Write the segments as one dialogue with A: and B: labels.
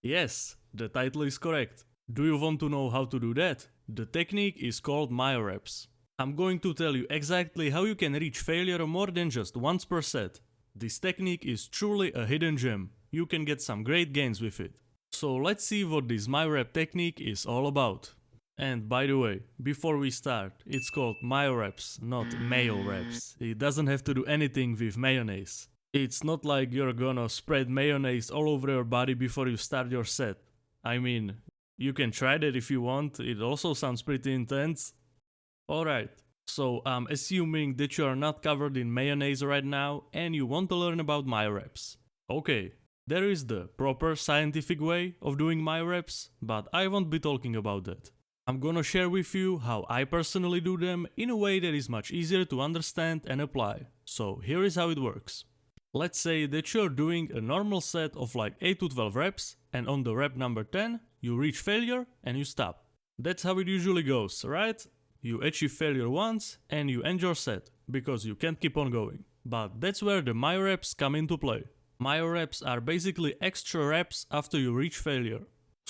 A: Yes, the title is correct. Do you want to know how to do that? The technique is called myo-reps. I'm going to tell you exactly how you can reach failure more than just once per set. This technique is truly a hidden gem. You can get some great gains with it. So let's see what this myo-rep technique is all about. And by the way, before we start, it's called myo-reps, not mayo-reps. It doesn't have to do anything with mayonnaise. It's not like you're gonna spread mayonnaise all over your body before you start your set. I mean, you can try that if you want, it also sounds pretty intense. Alright, so I'm assuming that you are not covered in mayonnaise right now and you want to learn about myo-reps. Okay, there is the proper scientific way of doing myo-reps, but I won't be talking about that. I'm gonna share with you how I personally do them in a way that is much easier to understand and apply. So here is how it works. Let's say that you're doing a normal set of like 8 to 12 reps and on the rep number 10 you reach failure and you stop. That's how it usually goes, right? You achieve failure once and you end your set because you can't keep on going. But that's where the myo-reps come into play. Myo-reps are basically extra reps after you reach failure.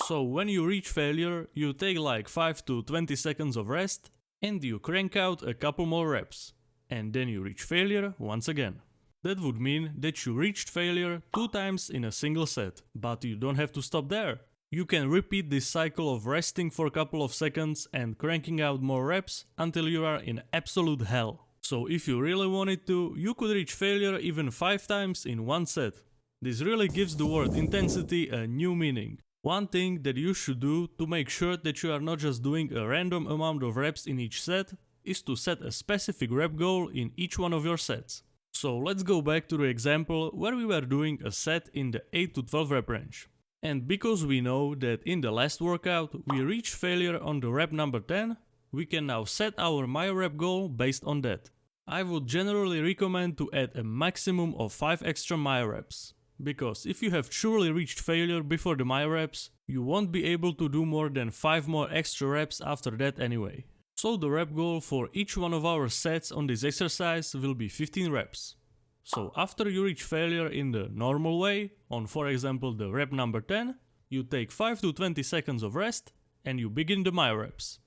A: So when you reach failure, you take like 5 to 20 seconds of rest and you crank out a couple more reps. And then you reach failure once again. That would mean that you reached failure 2 times in a single set, but you don't have to stop there. You can repeat this cycle of resting for a couple of seconds and cranking out more reps until you are in absolute hell. So if you really wanted to, you could reach failure even 5 times in one set. This really gives the word intensity a new meaning. One thing that you should do to make sure that you are not just doing a random amount of reps in each set is to set a specific rep goal in each one of your sets. So let's go back to the example where we were doing a set in the 8 to 12 rep range. And because we know that in the last workout we reached failure on the rep number 10, we can now set our myo-rep goal based on that. I would generally recommend to add a maximum of 5 extra myo-reps. Because if you have truly reached failure before the myo-reps, you won't be able to do more than 5 more extra reps after that anyway. So the rep goal for each one of our sets on this exercise will be 15 reps. So after you reach failure in the normal way, on for example the rep number 10, you take 5 to 20 seconds of rest and you begin the myo-reps.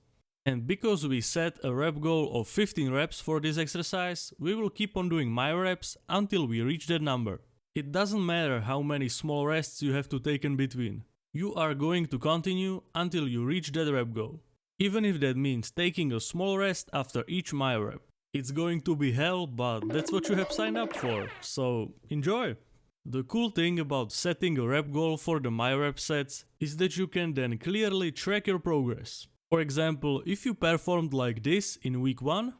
A: And because we set a rep goal of 15 reps for this exercise, we will keep on doing myo-reps until we reach that number. It doesn't matter how many small rests you have to take in between. You are going to continue until you reach that rep goal. Even if that means taking a small rest after each myo-rep. It's going to be hell, but that's what you have signed up for, so enjoy! The cool thing about setting a rep goal for the myo-rep sets is that you can then clearly track your progress. For example, if you performed like this in week 1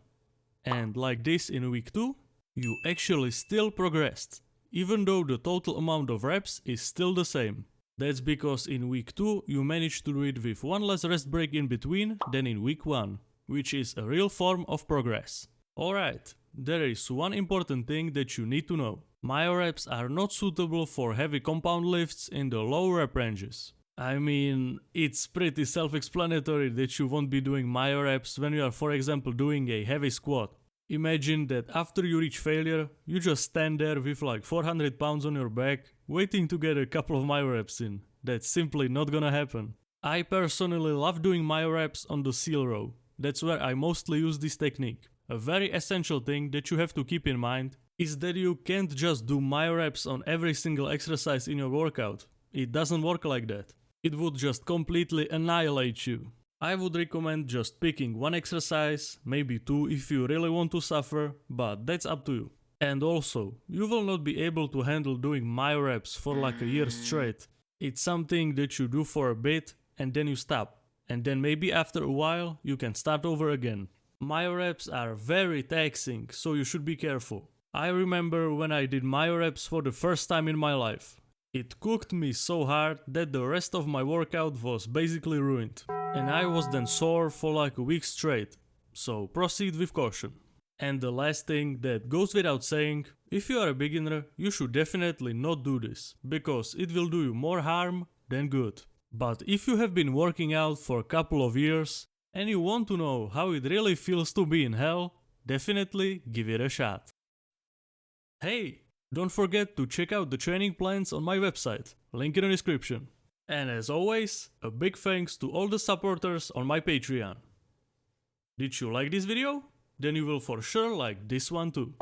A: and like this in week 2, you actually still progressed, even though the total amount of reps is still the same. That's because in week 2 you managed to do it with one less rest break in between than in week 1, which is a real form of progress. Alright, there is one important thing that you need to know. Myo-reps are not suitable for heavy compound lifts in the low rep ranges. I mean, it's pretty self-explanatory that you won't be doing myo-reps when you are for example doing a heavy squat. Imagine that after you reach failure, you just stand there with like 400 pounds on your back, waiting to get a couple of myo-reps in. That's simply not gonna happen. I personally love doing myo-reps on the seal row. That's where I mostly use this technique. A very essential thing that you have to keep in mind is that you can't just do myo-reps on every single exercise in your workout. It doesn't work like that. It would just completely annihilate you. I would recommend just picking one exercise, maybe 2 if you really want to suffer, but that's up to you. And also, you will not be able to handle doing myo-reps for like a year straight. It's something that you do for a bit and then you stop. And then maybe after a while you can start over again. Myo-reps are very taxing, so you should be careful. I remember when I did myo-reps for the first time in my life. It cooked me so hard that the rest of my workout was basically ruined. And I was then sore for like a week straight, so proceed with caution. And the last thing that goes without saying, if you are a beginner, you should definitely not do this, because it will do you more harm than good. But if you have been working out for a couple of years, and you want to know how it really feels to be in hell, definitely give it a shot. Hey, don't forget to check out the training plans on my website, link in the description. And as always, a big thanks to all the supporters on my Patreon. Did you like this video? Then you will for sure like this one too.